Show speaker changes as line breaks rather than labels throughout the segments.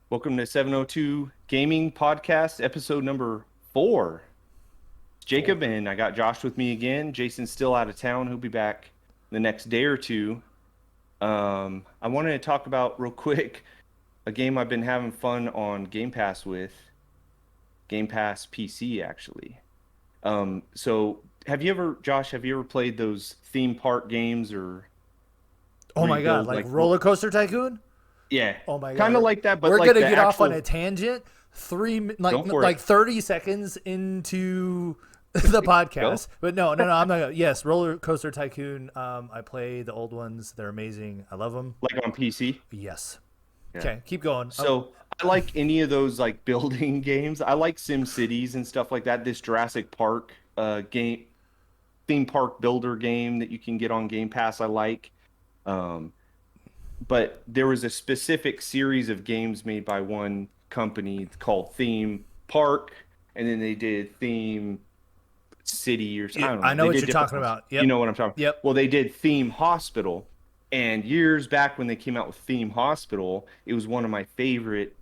Welcome to 702 Gaming Podcast, episode number 4. Jacob, and I got Josh with me again. Jason's still out of town. He'll be back the next day or two. I wanted to talk about real quick a game I've been having fun on Game Pass with. Game Pass PC, actually. So Josh, have you ever played those theme park games or
Oh
where you
my God,
build
like Roller Coaster Tycoon?
yeah,
Oh my God,
kind of like that, but
we're
like
gonna
the
get off on
actual,
a tangent.
go for
Like
it.
30 seconds into the
Go.
podcast, but no, I'm not. Yes, Roller Coaster Tycoon. I play the old ones. They're amazing. I love them.
Like on PC.
Yes.
Yeah.
Okay, keep going.
So I like any of those like building games. I like Sim Cities and stuff like that. This Jurassic Park game, theme park builder game that you can get on Game Pass. I like. Um, but there was a specific series of games made by one company called Theme Park, and then they did Theme City, or I don't
I
know.
know
They
what
did
you're
different
talking
ones.
about.
You
Yep.
know what I'm talking.
Yep.
Well, they did Theme Hospital, and years back when they came out with Theme Hospital, it was one of my favorite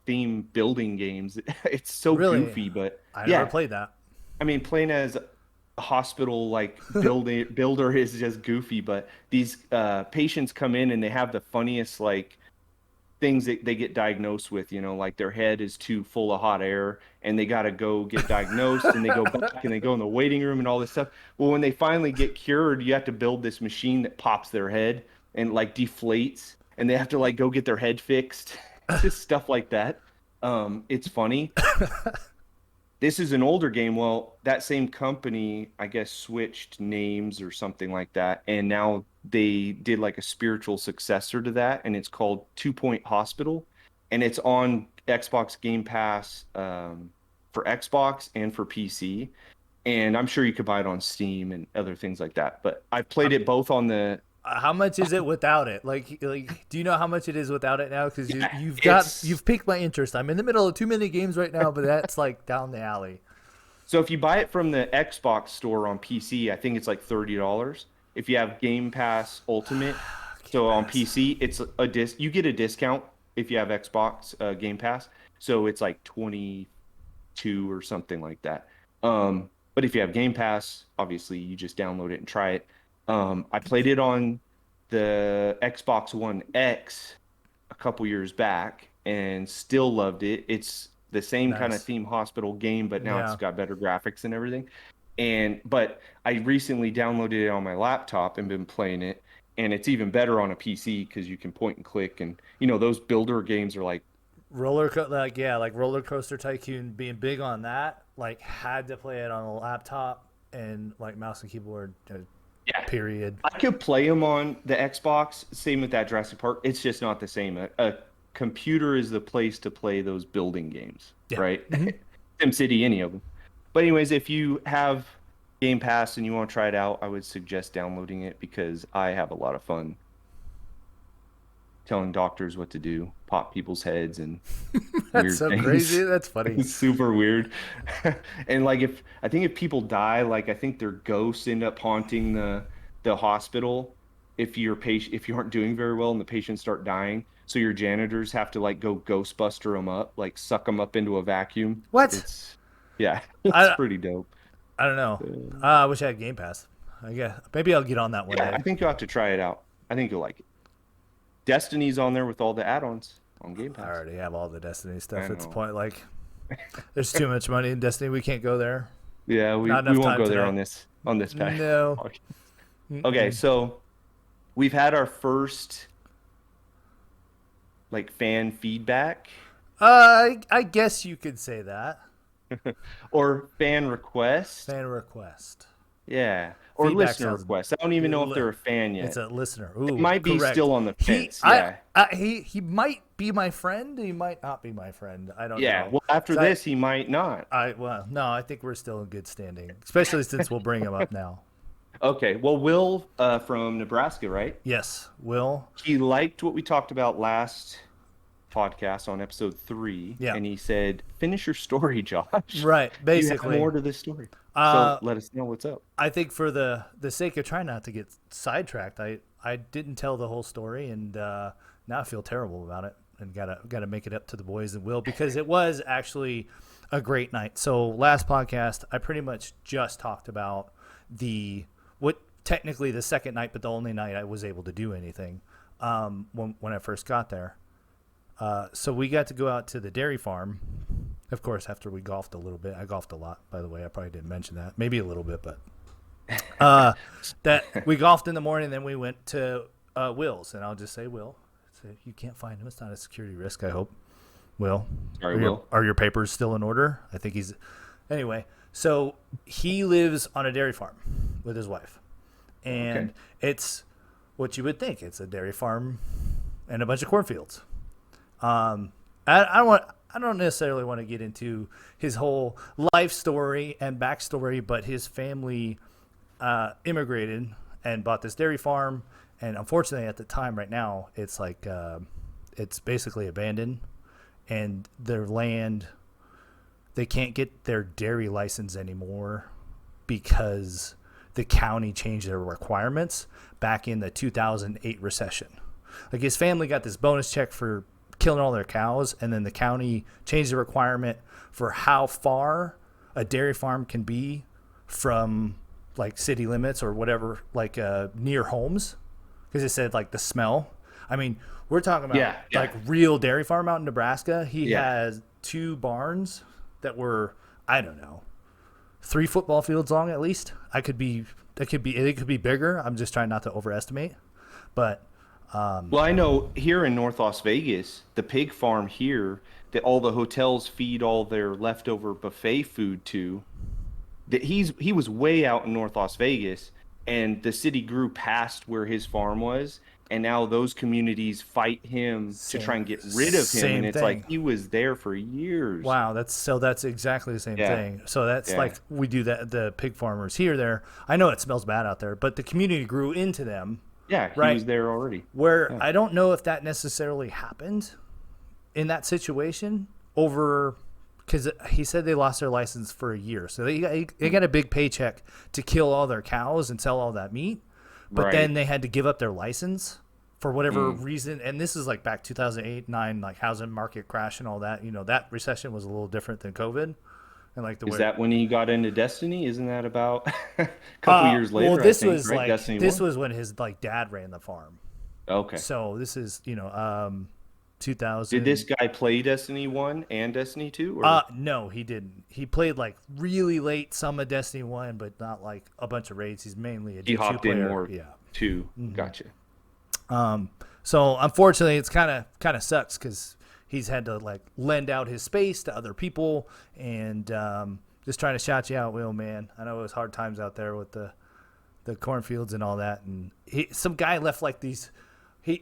theme building games. It's so
Really,
goofy, but
I never
yeah,
played that.
I mean, playing as a hospital like builder is just goofy, but these patients come in and they have the funniest like things that they get diagnosed with, like their head is too full of hot air and they got to go get diagnosed and they go back and they go in the waiting room and all this stuff. Well, when they finally get cured, you have to build this machine that pops their head and like deflates and they have to like go get their head fixed. Just stuff like that. It's funny. This is an older game. Well, that same company, I guess, switched names or something like that, and now they did like a spiritual successor to that, and it's called Two Point Hospital, and it's on Xbox Game Pass for Xbox and for PC, and I'm sure you could buy it on Steam and other things like that. But I played it both on the
How much is it without it? Do you know how much it is without it now? Because
yeah,
you've piqued my interest. I'm in the middle of too many games right now, but that's like down the alley.
so if you buy it from the Xbox store on PC, I think it's like $30. If you have Game Pass Ultimate,
Game
so on
Pass.
PC, it's a you get a discount if you have Xbox Game Pass. So it's like 22 or something like that. But if you have Game Pass, obviously you just download it and try it. I played it on the Xbox One X a couple years back and still loved it. It's the same kind of
Nice.
theme hospital game, but now it's
Yeah.
got better graphics and everything. But I recently downloaded it on my laptop and been playing it, and it's even better on a PC because you can point and click, and those builder games are like,
Like Roller Coaster Tycoon being big on that. Like had to play it on a laptop and like mouse and keyboard.
yeah,
Period.
I could play them on the Xbox. Same with that Jurassic Park. It's just not the same. A computer is the place to play those building games,
Yeah.
right?
Hmm.
SimCity, any of them. But anyways, if you have Game Pass and you want to try it out, I would suggest downloading it because I have a lot of fun telling doctors what to do, pop people's heads and
That's
weird
so crazy.
things.
That's funny.
It's super weird. And like if I think if people die, like I think their ghosts end up haunting the hospital if you aren't doing very well and the patients start dying. So your janitors have to like go ghostbuster them up, like suck them up into a vacuum.
What?
It's yeah, it's
I
pretty dope.
I don't know.
Uh,
I wish I had Game Pass. I guess maybe I'll get on that one
yeah,
day.
I think you'll have to try it out. I think you'll like it. Destiny's on there with all the add-ons on Game
I
Pass.
already have all the Destiny
I
stuff. It's a
know.
point like there's too much money in Destiny. We can't go there.
Yeah, we,
Not
we
enough
won't
time
go there
today.
on this pack.
No.
Okay,
Mm-mm.
so we've had our first like fan feedback
I guess you could say that.
or fan request.
Fan request.
Yeah, or
Feedback
listener
sounds.
request. I don't even know if they're a fan
It's
yet.
a listener.
It
Ooh,
might be
correct.
still on the
He,
fence. Yeah.
he might be my friend. He might not be my friend. I don't
Yeah.
know.
Well, after
'Cause
this, he might not.
well, no, I think we're still in good standing, especially since we'll bring him up now.
Okay. Well, Will from Nebraska, right?
Yes, Will.
He liked what we talked about last podcast on episode 3,
Yeah,
and he said, "Finish your story, Josh.
right.
You have
Basically,
more to this story." So
uh,
let us know what's up.
I think for the sake of trying not to get sidetracked, I didn't tell the whole story, and now I feel terrible about it. and gotta make it up to the boys and Will, because it was actually a great night. So last podcast, I pretty much just talked about what technically the second night, but the only night I was able to do anything when I first got there. So we got to go out to the dairy farm, of course, after we golfed a little bit. I golfed a lot, by the way. I probably didn't mention that. Maybe a little bit, but that we golfed in the morning, then we went to Will's, and I'll just say Will. So you can't find him. It's not a security risk, I hope. Will.
Sorry, Will.
Are your papers still in order? I think he's... Anyway, so he lives on a dairy farm with his wife. And it's what you would think. It's a dairy farm and a bunch of cornfields. I don't necessarily want to get into his whole life story and backstory, but his family immigrated and bought this dairy farm. And unfortunately, at the time right now, it's like it's basically abandoned. And their land, they can't get their dairy license anymore because the county changed their requirements back in the 2008 recession. Like, his family got this bonus check for killing all their cows, and then the county changed the requirement for how far a dairy farm can be from like city limits or whatever, like near homes, because it said like the smell. I mean, we're talking about like real dairy farm out in Nebraska. He has 2 barns that were, I don't know, 3 football fields long at least. It could be bigger. I'm just trying not to overestimate. But
well, I know here in North Las Vegas, the pig farm here that all the hotels feed all their leftover buffet food to, that he was way out in North Las Vegas, and the city grew past where his farm was. And now those communities fight him to try and get rid of him. And it's like he was there for years.
Wow, that's exactly the same thing. So that's like we do that. The pig farmers here, there. I know it smells bad out there, but the community grew into them.
Yeah, he was there already.
Where I don't know if that necessarily happened in that situation because he said they lost their license for a year. So they got a big paycheck to kill all their cows and sell all that meat. But then they had to give up their license for whatever reason. And this is like back 2008, 9, like housing market crash and all that. You know, that recession was a little different than COVID. And like
is that when he got into Destiny? Isn't that about a couple years later?
Well, this
I think,
was
right?
like
Destiny
this
1?
was when his like dad ran the farm.
Okay.
So this is 2000.
Did this guy play Destiny 1 and Destiny 2? Or?
No, he didn't. He played like really late some of Destiny 1, but not like a bunch of raids. He's mainly a D2 player. He hopped in more
2. Mm-hmm. Gotcha.
So unfortunately, it's kind of sucks because he's had to like lend out his space to other people, and just trying to shout you out, Will, man. I know it was hard times out there with the cornfields and all that. And some guy left like these. They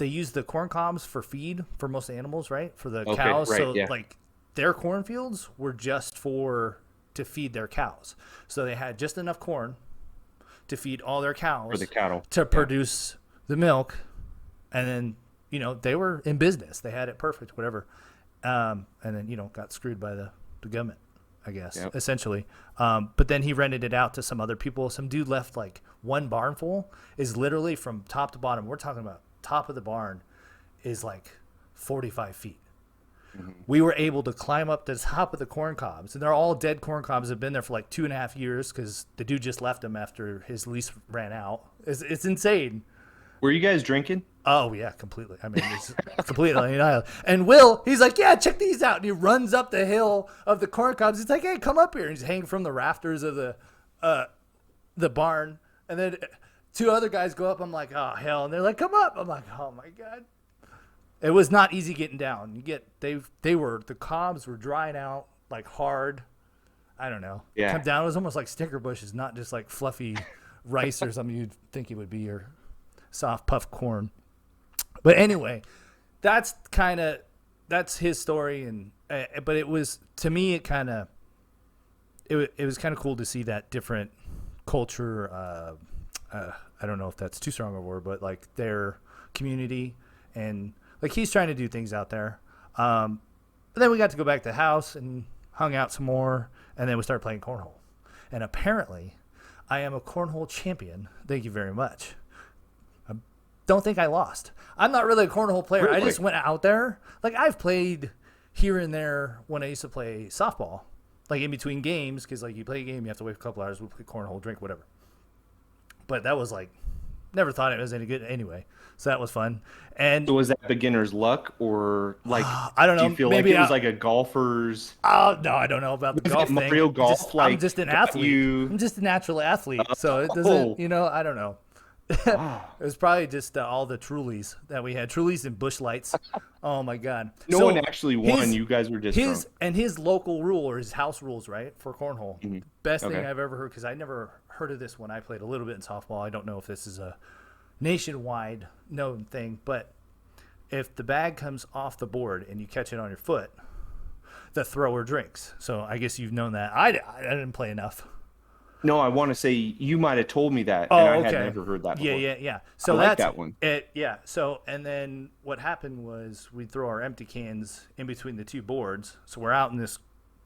use the corn cobs for feed for most animals, right? For the cows.
Right,
so like their cornfields were just to feed their cows. So they had just enough corn to feed all their cows
for the cattle
to produce the milk. And then, they were in business. They had it perfect, whatever. And then, got screwed by the government, I guess, essentially. But then he rented it out to some other people. Some dude left like one barn full is literally from top to bottom. We're talking about top of the barn is like 45 feet. Mm-hmm. We were able to climb up to the top of the corn cobs, and they're all dead corn cobs. Have been there for like 2.5 years because the dude just left them after his lease ran out. It's insane.
Were you guys drinking?
Oh yeah, completely. I mean, it's completely. And Will, he's like, yeah, check these out. And he runs up the hill of the corn cobs. He's like, hey, come up here. And he's hanging from the rafters of the barn. And then 2 other guys go up. I'm like, oh hell. And they're like, come up. I'm like, oh my God. It was not easy getting down. The cobs were drying out like hard. I don't know.
Yeah.
Come down. It was almost like sticker bushes, not just like fluffy rice or something you'd think it would be, or soft puff corn. But anyway, that's his story. And but it was, to me, it was kind of cool to see that different culture. I don't know if that's too strong a word, but like their community, and like he's trying to do things out there. But then we got to go back to the house and hung out some more, and then we started playing cornhole. And apparently, I am a cornhole champion. Thank you very much. don't think I lost. I'm not really a cornhole player.
Really?
I just went out there. Like, I've played here and there when I used to play softball, like in between games, because like you play a game, you have to wait a couple hours, we play cornhole, drink, whatever. But that was like, never thought it was any good anyway. So that was fun. And
so was that beginner's luck, or like
I don't know.
Do you feel
maybe
like it was like a golfer's?
Oh no, I don't know about the golf thing.
Real golf,
I'm just an athlete. I'm just a natural athlete, so it doesn't. I don't know.
Wow.
It was probably just all the Trulies that we had. Trulies and Busch Lights. Oh my God.
No one actually won. You guys were just drunk.
And his local rule, or his house rules, right, for cornhole.
Mm-hmm.
Best thing I've ever heard, because I never heard of this when I played a little bit in softball. I don't know if this is a nationwide known thing, but if the bag comes off the board and you catch it on your foot, the thrower drinks. So I guess you've known that. I didn't play enough.
No, I want to say you might have told me that,
and
I had never heard that before.
Yeah. So
I like that one.
So, and then what happened was we'd throw our empty cans in between the two boards. So we're out in this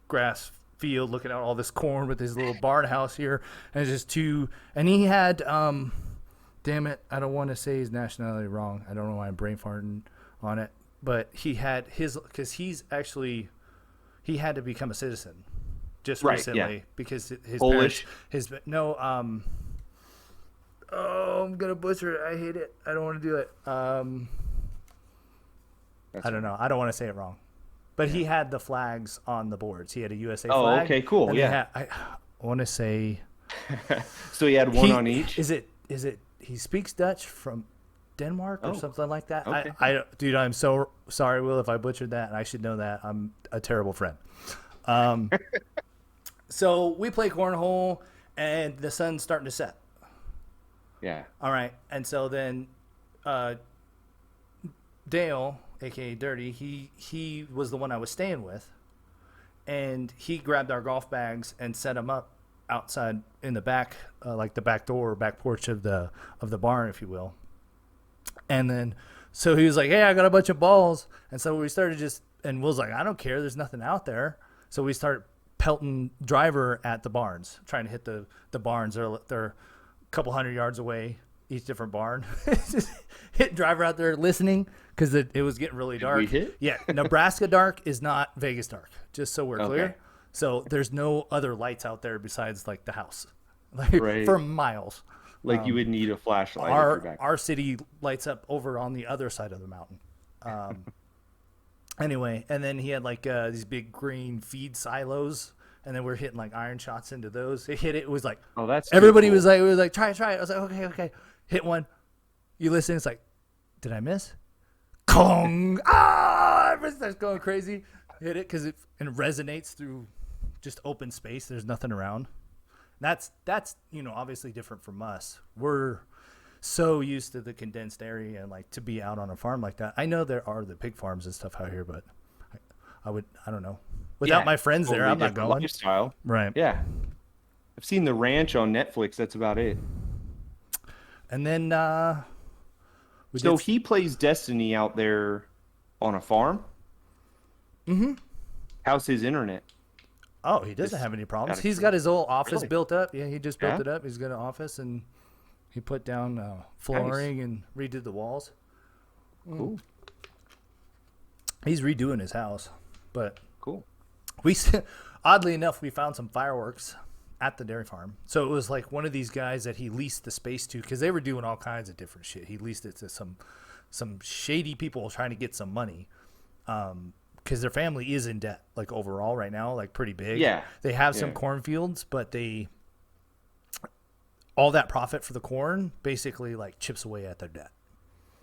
grass field looking at all this corn with his little barn house here, and it's just two. And he had, damn it, I don't want to say his nationality wrong. I don't know why I'm brain farting on it, but he had because he had to become a citizen. Just recently, because his
Polish.
I'm gonna butcher it. I hate it. I don't want to do it. I don't know. I don't want to say it wrong, but he had the flags on the boards. He had a USA flag.
Oh, okay, cool.
I want to say.
So he had one on each.
Is it? He speaks Dutch from Denmark or something like that.
Okay.
Dude, I'm so sorry, Will, if I butchered that, and I should know that. I'm a terrible friend. So we play cornhole, and the sun's starting to set.
Yeah.
All right. And so then Dale, a.k.a. Dirty, he was the one I was staying with, and he grabbed our golf bags and set them up outside in the back, like the back door or back porch of the barn, if you will. And then so he was like, hey, I got a bunch of balls. And so we started and Will's like, I don't care. There's nothing out there. So we started pelting driver at the barns, trying to hit the barns. They're a couple hundred yards away, each different barn. Just hit driver out there listening, because it was getting really dark.
Did we hit?
Yeah, Nebraska dark is not Vegas dark, just so we're clear. So there's no other lights out there besides like the house, for miles.
Like you would need a flashlight.
Our city lights up over on the other side of the mountain. Anyway, and then he had like these big green feed silos, and then we're hitting like iron shots into those. He hit it. It was like,
oh, that's
everybody
cool.
was like, try it. I was like, okay. Hit one. You listen. It's like, did I miss? Kong! Everyone starts going crazy. Hit it because it resonates through just open space. There's nothing around. That's obviously different from us. We're so used to the condensed area and like to be out on a farm like that. I know there are the pig farms and stuff out here, but I don't know. Without my friends there, I'm not going.
Lifestyle.
Right.
Yeah. I've seen The Ranch on Netflix. That's about it.
And then
so he plays Destiny out there on a farm?
Mm-hmm.
How's his internet?
Oh, he doesn't have any problems. He's got his old office built up. Yeah, he just built it up. He's got an office, and he put down flooring and redid the walls.
Cool.
He's redoing his house, but
cool.
Oddly enough, we found some fireworks at the dairy farm. So it was like one of these guys that he leased the space to, because they were doing all kinds of different shit. He leased it to some shady people trying to get some money, because their family is in debt, like overall right now, like pretty big.
Yeah.
They have some cornfields, but all that profit for the corn basically like chips away at their debt.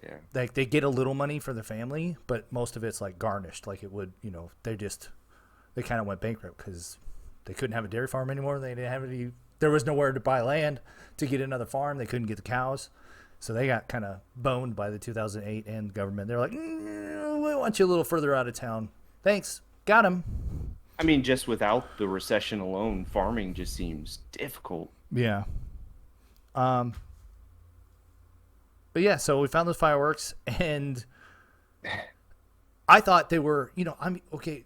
Yeah. Like
they get a little money for the family, but most of it's like garnished, like it would, they kind of went bankrupt because they couldn't have a dairy farm anymore. They didn't have any. There was nowhere to buy land to get another farm. They couldn't get the cows, so they got kind of boned by the 2008 and government. They're like, we want you a little further out of town. Thanks, got him.
I mean, just without the recession alone, farming just seems difficult.
Yeah. But yeah, so we found those fireworks, and I thought they were,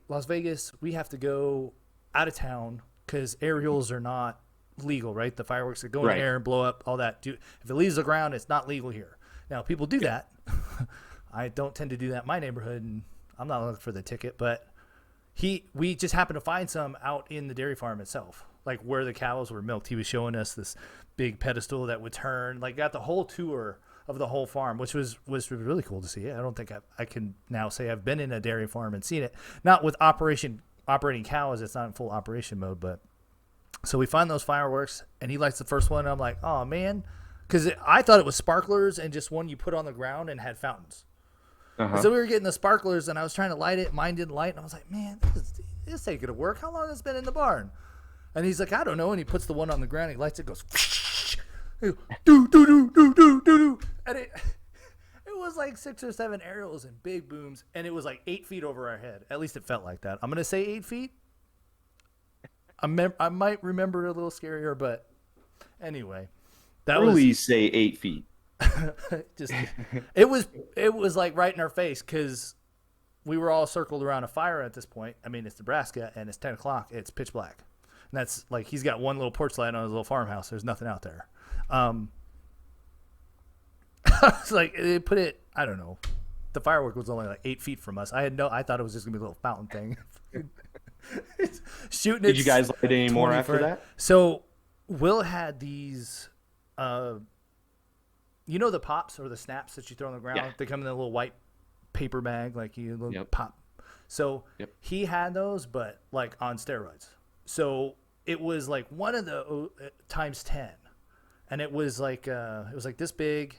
Las Vegas, we have to go out of town because aerials are not legal, right? The fireworks that go in the air and blow up, all that. If it leaves the ground, it's not legal here. Now, people do that. I don't tend to do that in my neighborhood, and I'm not looking for the ticket, but we just happened to find some out in the dairy farm itself, like where the cows were milked. He was showing us this big pedestal that would turn, like got the whole tour of the whole farm, which was really cool to see. I don't think I can now say I've been in a dairy farm and seen it. Not with operating cows, it's not in full operation mode, but so we find those fireworks, and he lights the first one, and I'm like, oh man, because I thought it was sparklers and just one you put on the ground and had fountains. So we were getting the sparklers, and I was trying to light it. Mine didn't light, and I was like, man, this ain't gonna work. How long has it been in the barn? And he's like, I don't know. And he puts the one on the ground. He lights it, goes, do do do do do do, and it was like 6 or 7 arrows and big booms, and it was like 8 feet over our head. At least it felt like that. I'm gonna say 8 feet. I might remember it a little scarier, but anyway, that
really say 8 feet.
Just it was like right in our face, because we were all circled around a fire at this point. I mean, it's Nebraska, and it's 10 o'clock. It's pitch black, and that's like he's got one little porch light on his little farmhouse. There's nothing out there. It's like they put it. I don't know. The firework was only like 8 feet from us. I thought it was just gonna be a little fountain thing. Shooting.
Did you guys light any more after that?
So Will had these. You know the pops or the snaps that you throw on the ground? Yeah. They come in a little white paper bag, like you little pop. So he had those, but like on steroids. So it was like one of the times 10, and it was like this big.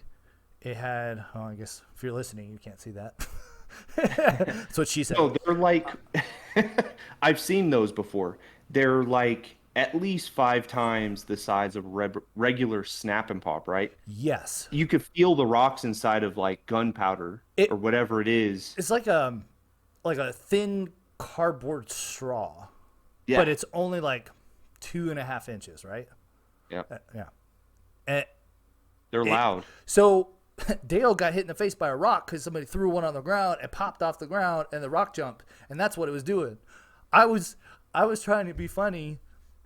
It had, I guess if you're listening, you can't see that. That's what she said.
No, they're like, I've seen those before. They're like at least 5 times the size of regular snap and pop, right?
Yes.
You could feel the rocks inside of like gunpowder or whatever it is.
It's like a thin cardboard straw, but it's only like 2.5 inches, right?
Yeah.
Yeah. And
they're loud.
So Dale got hit in the face by a rock because somebody threw one on the ground and popped off the ground, and the rock jumped, and that's what it was doing. I was trying to be funny.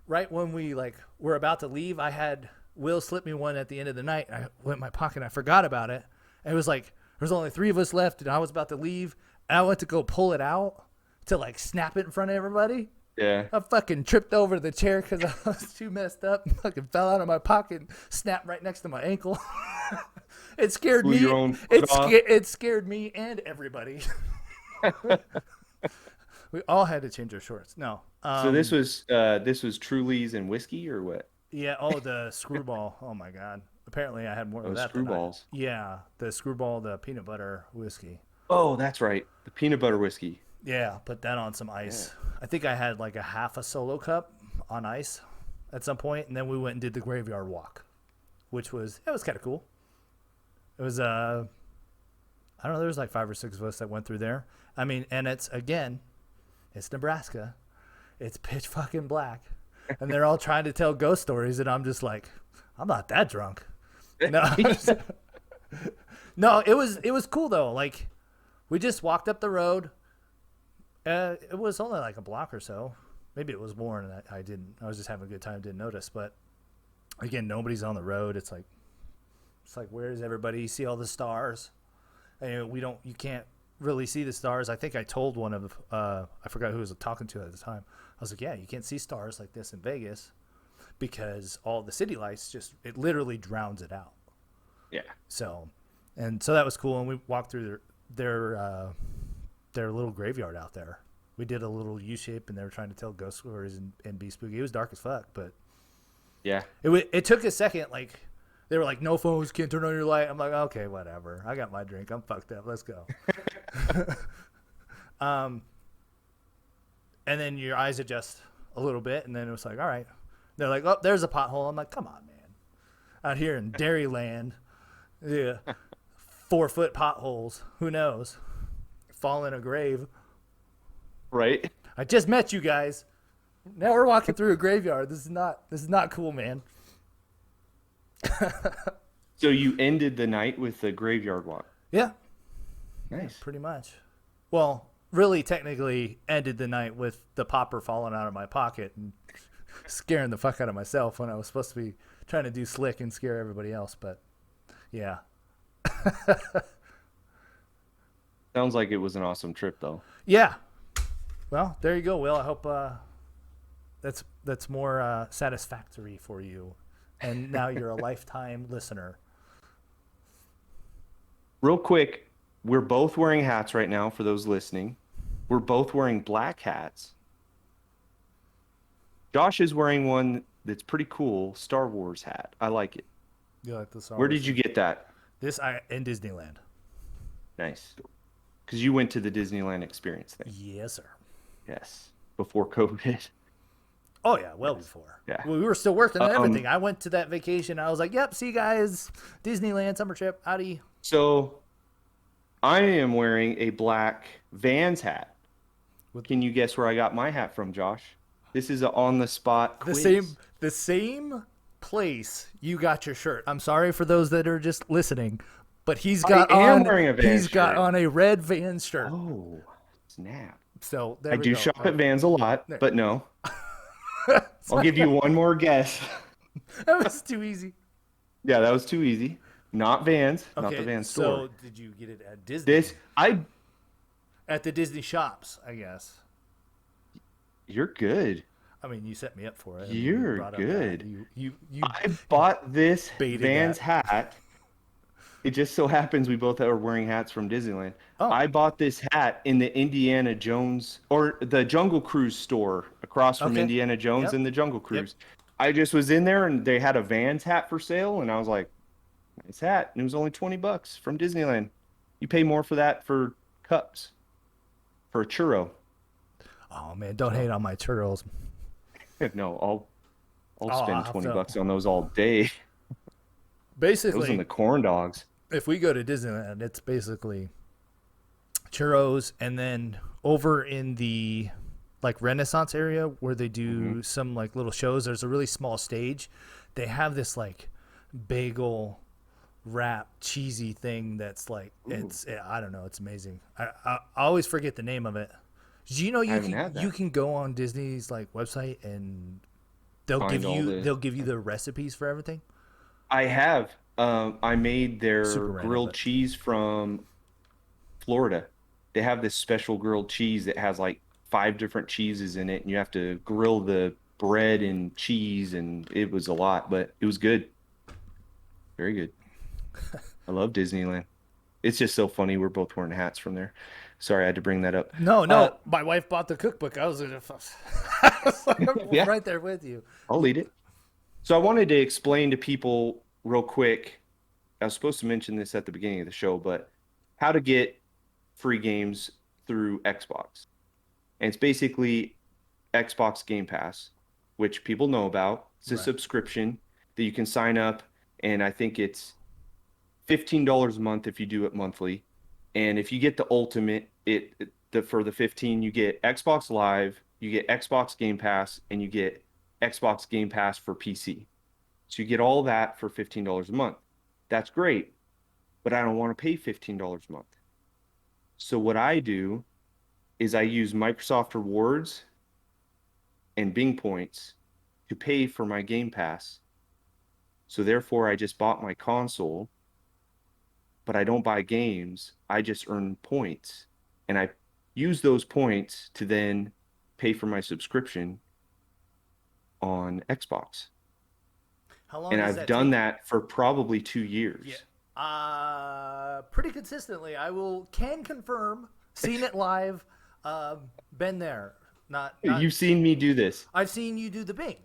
Right when we were about to leave, I had Will slip me one at the end of the night. I went in my pocket and I forgot about it. And it was like there's only 3 of us left, and I was about to leave, and I went to go pull it out to snap it in front of everybody.
Yeah.
I fucking tripped over the chair because I was too messed up and fucking fell out of my pocket and snapped right next to my ankle. It scared me. It scared me and everybody. We all had to change our shorts. No.
So this was Truly's and whiskey or what?
Yeah. Oh, the screwball. Oh my God. Apparently I had more of that.
Screwballs.
Yeah. The screwball, the peanut butter whiskey.
Oh, that's right. The peanut butter whiskey.
Yeah. Put that on some ice. Yeah. I think I had like a half a solo cup on ice at some point, and then we went and did the graveyard walk, which was kind of cool. It was I don't know, there was like 5 or 6 of us that went through there. I mean, and it's Nebraska. It's pitch fucking black. And they're all trying to tell ghost stories, and I'm just like, I'm not that drunk. No. No, it was cool though. Like, we just walked up the road. It was only like a block or so. Maybe it was more, and I was just having a good time, didn't notice. But again, nobody's on the road. It's like where's everybody? You see all the stars. And you can't really see the stars. I think I told one of I forgot who I was talking to at the time. I was like, yeah, you can't see stars like this in Vegas because all the city lights it literally drowns it out.
Yeah.
So that was cool, and we walked through their little graveyard out there. We did a little U shape, and they were trying to tell ghost stories and be spooky. It was dark as fuck, but
yeah,
it took a second. Like, they were like, no phones, can't turn on your light. I'm like, okay, whatever. I got my drink. I'm fucked up. Let's go. And then your eyes adjust a little bit, and then it was like, all right. They're like, oh, there's a pothole. I'm like, come on, man. Out here in Dairyland, yeah, 4-foot potholes. Who knows? Fall in a grave.
Right.
I just met you guys. Now we're walking through a graveyard. This is not cool, man.
So you ended the night with the graveyard walk?
Yeah.
Nice.
Yeah, pretty much. Well, really technically ended the night with the popper falling out of my pocket and scaring the fuck out of myself when I was supposed to be trying to do slick and scare everybody else. But yeah.
Sounds like it was an awesome trip, though.
Yeah. Well, there you go, Will. I hope that's more satisfactory for you. And now you're a lifetime listener.
Real quick, we're both wearing hats right now for those listening. We're both wearing black hats. Josh is wearing one that's pretty cool, Star Wars hat. I like it.
You like the Star
Where
Wars
did you
thing?
get that?
This I in Disneyland.
Nice. Because you went to the Disneyland experience thing.
Yes, sir.
Yes. Before COVID.
Oh yeah, well
Yes.
before.
Yeah.
Well, we were still working on everything. I went to that vacation. I was like, "Yep, see you guys, Disneyland summer trip, howdy."
So I am wearing a black Vans hat.
With
Can you guess where I got my hat from, Josh? This is an on-the-spot
the
quiz.
same place you got your shirt. I'm sorry for those that are just listening, but
I am wearing a Vans
he's got
shirt.
on a red Vans shirt.
Oh, snap.
So there
I
we
do
go.
shop at Vans a lot,
There.
but no. I'll give you one more guess.
That was too easy.
Yeah, that was too easy. Not Vans, not the
Okay,
Vans
so
store.
did you get it at Disney?
This
At the Disney shops, I guess.
you're good.
I mean, you set me up for it.
You're
brought up
good.
that. You
I bought this
Baited
Vans
that.
hat. It just so happens we both are wearing hats from Disneyland.
Oh.
I bought this hat in the Indiana Jones or the Jungle Cruise store across from
Okay.
Indiana Jones
Yep.
and the Jungle Cruise. I just was in there and they had a Vans hat for sale and I was like, nice hat. And it was only $20 from Disneyland. You pay more for that for cups, for a churro.
Oh man, don't hate on my churros.
No, I'll
Oh,
spend
I'll have
$20
to-
on those all day. Those
Basically,
and the corn dogs.
if we go to Disneyland, it's basically churros, and then over in the like Renaissance area where they do some like little shows, there's a really small stage. They have this like bagel wrap cheesy thing that's like I don't know, it's amazing. I always forget the name of it. Do you know you
haven't had
can you
that.
can go on Disney's like website and they'll
Find all the-
they'll give you the recipes for everything?
I have. I made their
Super random,
grilled
but-
cheese from Florida. They have this special grilled cheese that has like 5 different cheeses in it, and you have to grill the bread and cheese, and it was a lot, but it was good. Very good. I love Disneyland. It's just so funny. We're both wearing hats from there. Sorry, I had to bring that up.
No, my wife bought the cookbook. I was I'm
Yeah.
right there with you.
I'll eat it. So I wanted to explain to people real quick. I was supposed to mention this at the beginning of the show, but how to get free games through Xbox. And it's basically Xbox Game Pass, which people know about. It's a
Right.
subscription that you can sign up, and I think it's $15 a month if you do it monthly. And if you get the ultimate, for the 15, you get Xbox Live, you get Xbox Game Pass, and you get Xbox Game Pass for PC. So you get all that for $15 a month. That's great, but I don't want to pay $15 a month. So what I do is I use Microsoft Rewards and Bing points to pay for my Game Pass. So therefore, I just bought my console, but I don't buy games. I just earn points, and I use those points to then pay for my subscription on Xbox.
How long
And
does
I've
that
done
take?
that for probably 2 years.
Yeah. Pretty consistently. Can confirm. Seen it live. Been there. Not
You've seen me do this.
I've seen you do the Bing.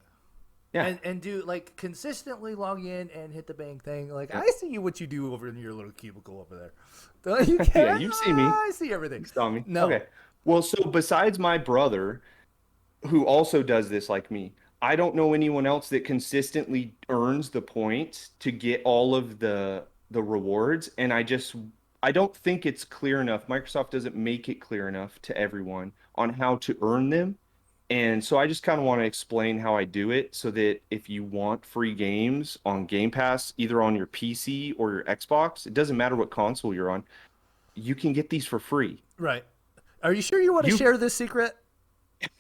Yeah.
And do like consistently log in and hit the Bing thing. Like
Yeah.
I see what you do over in your little cubicle over there. You
Yeah, you've seen me.
I see everything.
Saw me.
No.
Okay. Well, so besides my brother, who also does this like me, I don't know anyone else that consistently earns the points to get all of the rewards. And I don't think it's clear enough. Microsoft doesn't make it clear enough to everyone on how to earn them. And so I just kind of want to explain how I do it so that if you want free games on Game Pass, either on your PC or your Xbox, it doesn't matter what console you're on, you can get these for free.
Right. Are you sure you want to
You-
share this secret?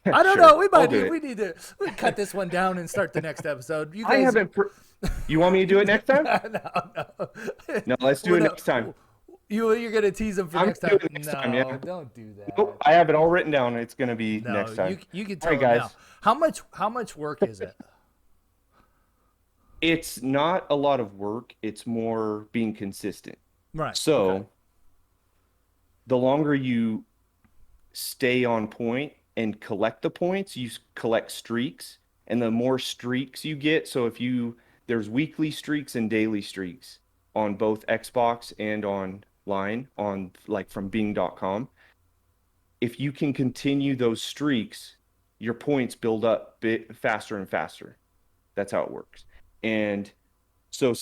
I don't know.
Sure,
We
I'll
might
do
need
it.
we need to cut this one down and start the next episode. You
I
guys,
haven't. You want me to do it next time?
no.
No, let's do
Well,
it
no.
next time.
You're gonna tease them for
I'm
next
gonna
time.
do it next time.
No,
Yeah.
don't do
Nope,
that.
I have it all written down. It's gonna be
No,
next time.
you can
All
tell
right,
them now.
guys.
How much work is it?
It's not a lot of work. It's more being consistent.
Right. Okay.
So the longer you stay on point and collect the points, you collect streaks, and the more streaks you get. So if you there's weekly streaks and daily streaks on both Xbox and online on like from Bing.com. If you can continue those streaks, your points build up bit faster and faster. That's how it works. And so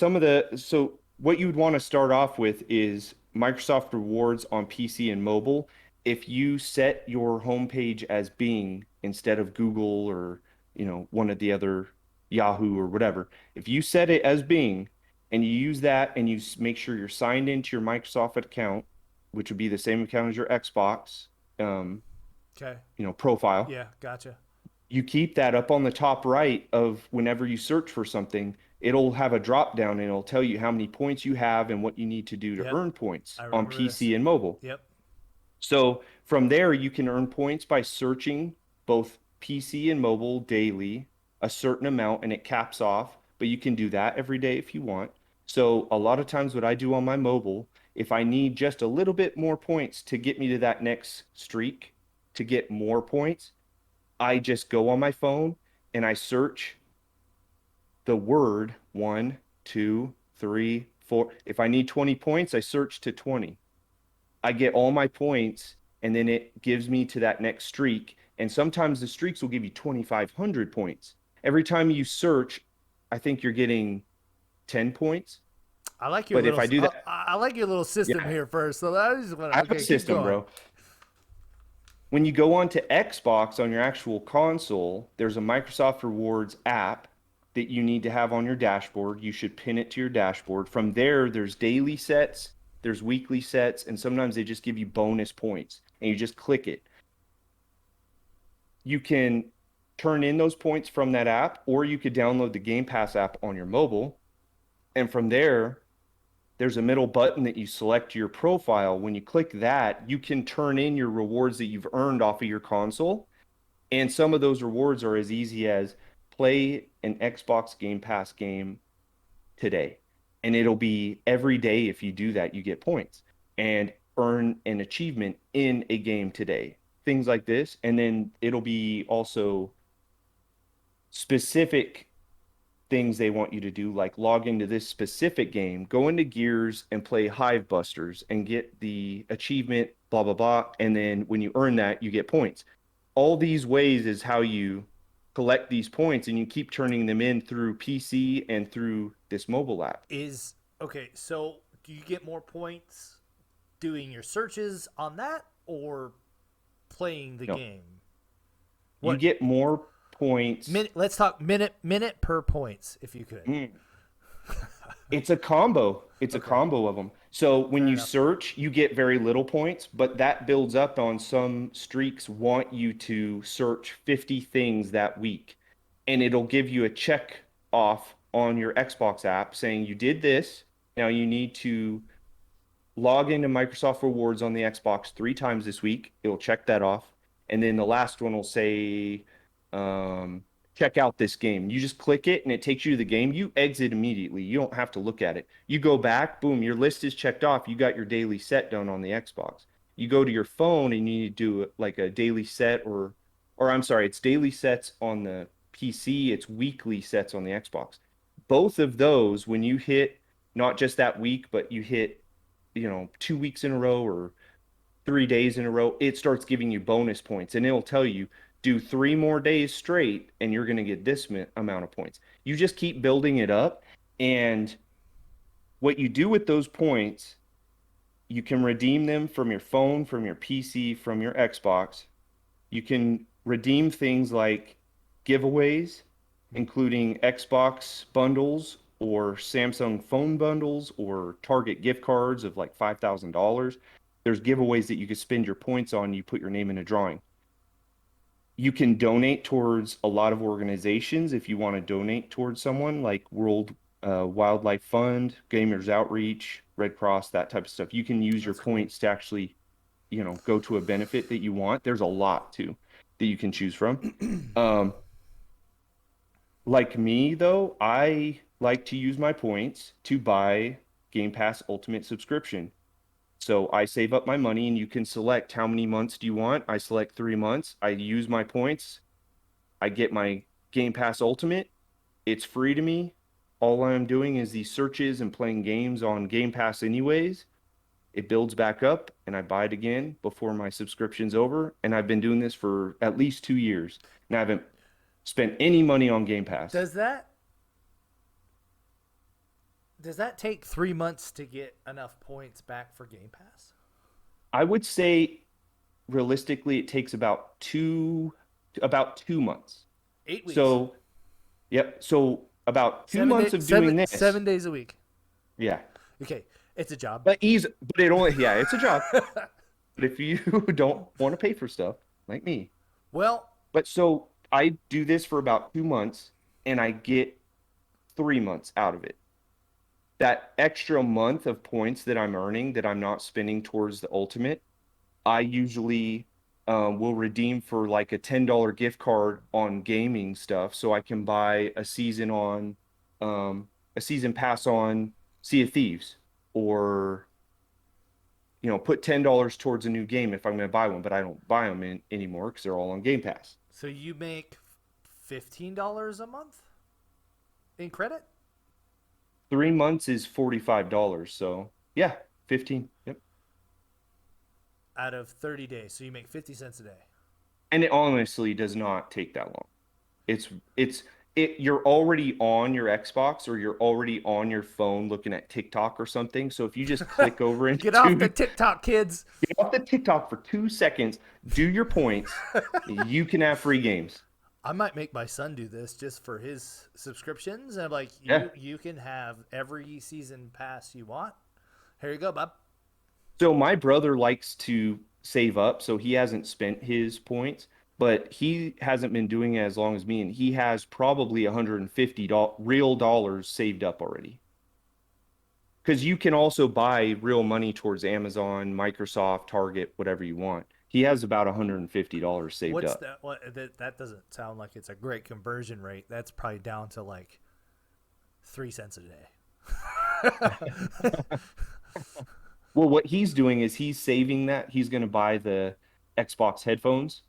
what you would want to start off with is Microsoft Rewards on PC and mobile. If you set your homepage as Bing instead of Google or, one of the other Yahoo or whatever, if you set it as Bing and you use that and you make sure you're signed into your Microsoft account, which would be the same account as your Xbox, um,
Okay.
profile,
Yeah. Gotcha.
you keep that up on the top right of whenever you search for something, it'll have a drop down and it'll tell you how many points you have and what you need to do to
Yep.
earn points
I
on
remember this.
PC and mobile.
Yep.
So from there, you can earn points by searching both PC and mobile daily, a certain amount, and it caps off, but you can do that every day if you want. So a lot of times what I do on my mobile, if I need just a little bit more points to get me to that next streak, to get more points, I just go on my phone and I search the word 1, 2, 3, 4. If I need 20 points, I search to 20. I get all my points and then it gives me to that next streak. And sometimes the streaks will give you 2,500 points. Every time you search, I think you're getting 10 points.
I like your
But if
little.
I do that,
I like your little system
yeah,
here first. So I just want
I
to.
have a
Okay, keep
system,
going.
bro. When you go on to Xbox on your actual console, there's a Microsoft Rewards app that you need to have on your dashboard. You should pin it to your dashboard. From there, there's daily sets, there's weekly sets, and sometimes they just give you bonus points and you just click it. You can turn in those points from that app, or you could download the Game Pass app on your mobile. And from there, there's a middle button that you select your profile. When you click that, you can turn in your rewards that you've earned off of your console. And some of those rewards are as easy as play an Xbox Game Pass game today. And it'll be every day if you do that, you get points and earn an achievement in a game today. Things like this. And then it'll be also specific things they want you to do, like log into this specific game, go into Gears and play Hive Busters and get the achievement, blah, blah, blah. And then when you earn that, you get points. All these ways is how you collect these points and you keep turning them in through PC and through this mobile app.
Is okay. So do you get more points doing your searches on that or playing the
No,
game?
you
What
get more points.
minute? Let's talk minute per points, if you could.
Mm. It's a combo. It's a
Okay.
combo of them. So when
Fair
you
enough.
search, you get very little points, but that builds up on some streaks want you to search 50 things that week. And it'll give you a check off on your Xbox app saying you did this. Now you need to log into Microsoft Rewards on the Xbox 3 times this week. It'll check that off. And then the last one will say, um, check out this game. You just click it and it takes you to the game. You exit immediately. You don't have to look at it. You go back, boom, your list is checked off. You got your daily set done on the Xbox. You go to your phone and you need to do like a daily set or I'm sorry, it's daily sets on the PC, it's weekly sets on the Xbox. Both of those, when you hit not just that week, but you hit 2 weeks in a row or 3 days in a row, it starts giving you bonus points and it'll tell you do 3 more days straight and you're going to get this amount of points. You just keep building it up. And what you do with those points, you can redeem them from your phone, from your PC, from your Xbox. You can redeem things like giveaways, including Xbox bundles or Samsung phone bundles or Target gift cards of like $5,000. There's giveaways that you can spend your points on. You put your name in a drawing. You can donate towards a lot of organizations if you want to donate towards someone like World Wildlife Fund, Gamers Outreach, Red Cross, that type of stuff. You can use your
That's cool.
points to actually, go to a benefit that you want. There's a lot too that you can choose from. Um, like me though, I like to use my points to buy Game Pass Ultimate subscription. So I save up my money and you can select how many months do you want. I select 3 months. I use my points. I get my Game Pass Ultimate. It's free to me. All I'm doing is these searches and playing games on Game Pass anyways. It builds back up and I buy it again before my subscription's over. And I've been doing this for at least 2 years. And I haven't spent any money on Game Pass.
Does that take 3 months to get enough points back for Game Pass?
I would say realistically it takes about 2 months.
8 weeks.
So, yep. So about two
Seven
months
days.
of doing this.
7 days a week.
Yeah.
Okay, it's a job.
But it only, yeah, it's a job. But if you don't want to pay for stuff like me,
Well,
but so I do this for about 2 months and I get 3 months out of it. That extra month of points that I'm earning that I'm not spending towards the ultimate, I usually will redeem for like a $10 gift card on gaming stuff so I can buy a season pass on Sea of Thieves or put $10 towards a new game if I'm going to buy one, but I don't buy them anymore because they're all on Game Pass.
so you make $15 a month in credit
3 months is $45, so yeah, 15. Yep.
out of 30 days. So you make 50 cents a day.
And it honestly does not take that long. It's it's you're already on your Xbox or you're already on your phone looking at TikTok or something. So if you just click over into
Get off the TikTok, kids.
get off the TikTok for 2 seconds, do your points, you can have free games.
I might make my son do this just for his subscriptions. And I'm like,
Yeah.
you can have every season pass you want. Here you go, bub.
So my brother likes to save up, so he hasn't spent his points, but he hasn't been doing it as long as me, and he has probably $150 real dollars saved up already. Because you can also buy real money towards Amazon, Microsoft, Target, whatever you want. He has about $150 saved
What's
up.
that? That doesn't sound like it's a great conversion rate. That's probably down to like 3 cents a day.
Well, what he's doing is he's saving that. He's going to buy the Xbox headphones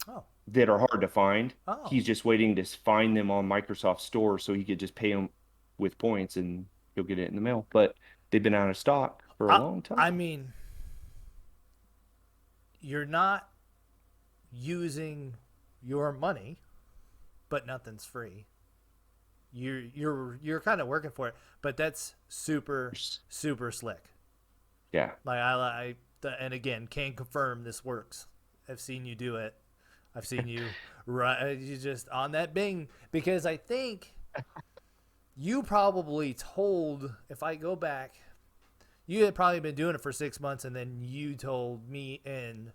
Oh,
that are hard to find.
oh.
He's just waiting to find them on Microsoft Store so he could just pay them with points and he'll get it in the mail. But they've been out of stock for a
I,
long time.
I mean, you're not using your money, but nothing's free. You're kind of working for it, but that's super slick.
Yeah.
Like and again, can confirm this works. I've seen you do it. I've seen you you just on that Bing because I think you probably told if I go back, you had probably been doing it for 6 months, and then you told me and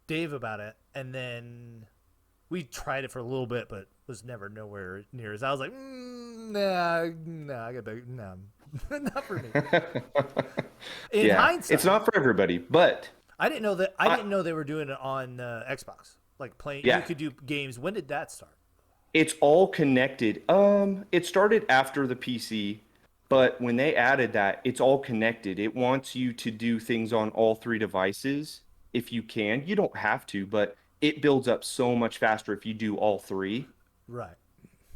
Dave about it, and then we tried it for a little bit, but was never nowhere near as I was like, nah, I got better, nah, not for me. In
Yeah.
hindsight,
It's not for everybody, but
I didn't know that. I didn't know they were doing it on Xbox. Like playing,
yeah.
you could do games. When did that start?
It's all connected. It started after the PC, but when they added that, it's all connected. It wants you to do things on all three devices if you can. You don't have to, but it builds up so much faster if you do all three.
Right.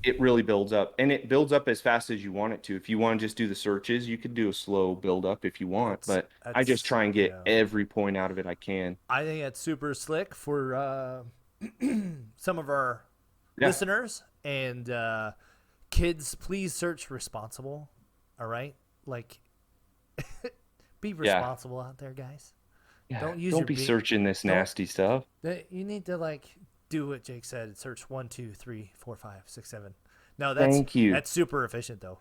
It really builds up, and it builds up as fast as you want it to. If you want to just do the searches, you could do a slow build up if you want, but I just try and get every point out of it I can.
I think that's super slick for some of our
Yeah.
listeners and kids. Please search responsible. All right, like be responsible out there, guys.
Yeah.
Don't
be searching this nasty stuff.
You need to like do what Jake said. Search 1, 2, 3, 4, 5, 6, 7. No,
Thank you.
That's super efficient though.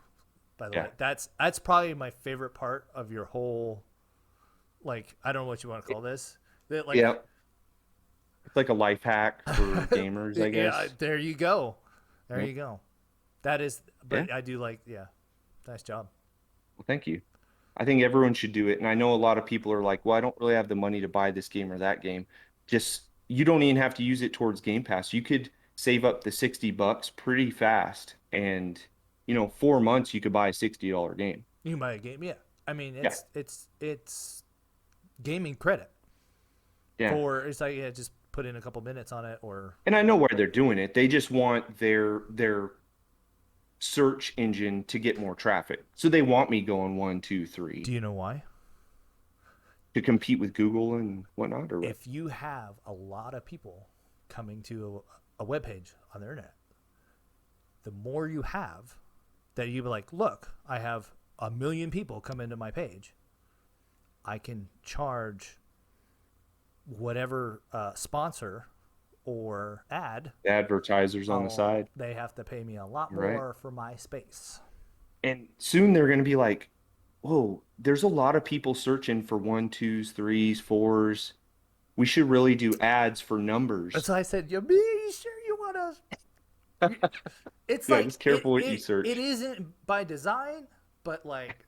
By the way, that's probably my favorite part of your whole. Like I don't know what you want to call this. That like
It's like a life hack for gamers, I
Yeah,
guess.
there you go. There
Yep.
you go. That is,
Yeah.
but I do like, yeah, nice job.
Well, thank you. I think everyone should do it. And I know a lot of people are like, well, I don't really have the money to buy this game or that game. Just, you don't even have to use it towards Game Pass. You could save up the $60 pretty fast. And, 4 months, you could buy a $60 game.
You can buy a game, yeah. I mean,
Yeah.
it's gaming credit
Yeah.
for it's like yeah, just put in a couple minutes on it or
And I know why they're doing it. They just want their search engine to get more traffic. So they want me going one, two,
do
three
you know why?
to compete with Google and whatnot, or what?
If you have a lot of people coming to a web page on the internet, the more you have that you be like, look, I have 1 million people come into my page. I can charge whatever sponsor or ad.
Advertisers on the
Oh,
side,
they have to pay me a lot
right?
more for my space.
And soon they're going to be like, whoa, there's a lot of people searching for one, twos, threes, fours. We should really do ads for numbers.
So I said, "You be sure you want to?" It's
Yeah,
like
just careful what you
it
search.
isn't by design, but like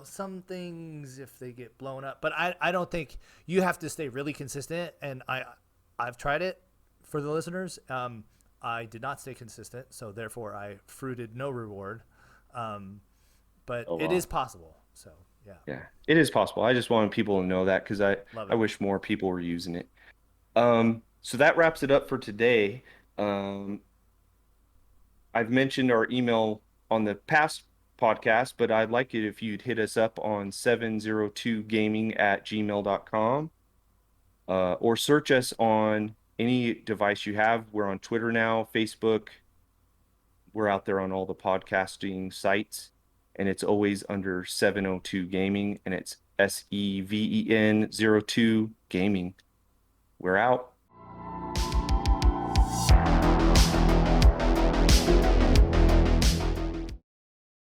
some things if they get blown up. But I don't think you have to stay really consistent. And I've tried it for the listeners. I did not stay consistent, so therefore I fruited no reward. Um, but
Oh,
it is
wow.
possible. So yeah,
Yeah, it is possible. I just wanted people to know that because I,
love
I
it.
wish more people were using it. So that wraps it up for today. Um, I've mentioned our email on the past podcast, but I'd like it if you'd hit us up on 702gaming@gmail.com, or search us on any device you have. We're on Twitter now, Facebook. We're out there on all the podcasting sites, and it's always under 702 Gaming, and it's SEVEN 02 Gaming. We're out.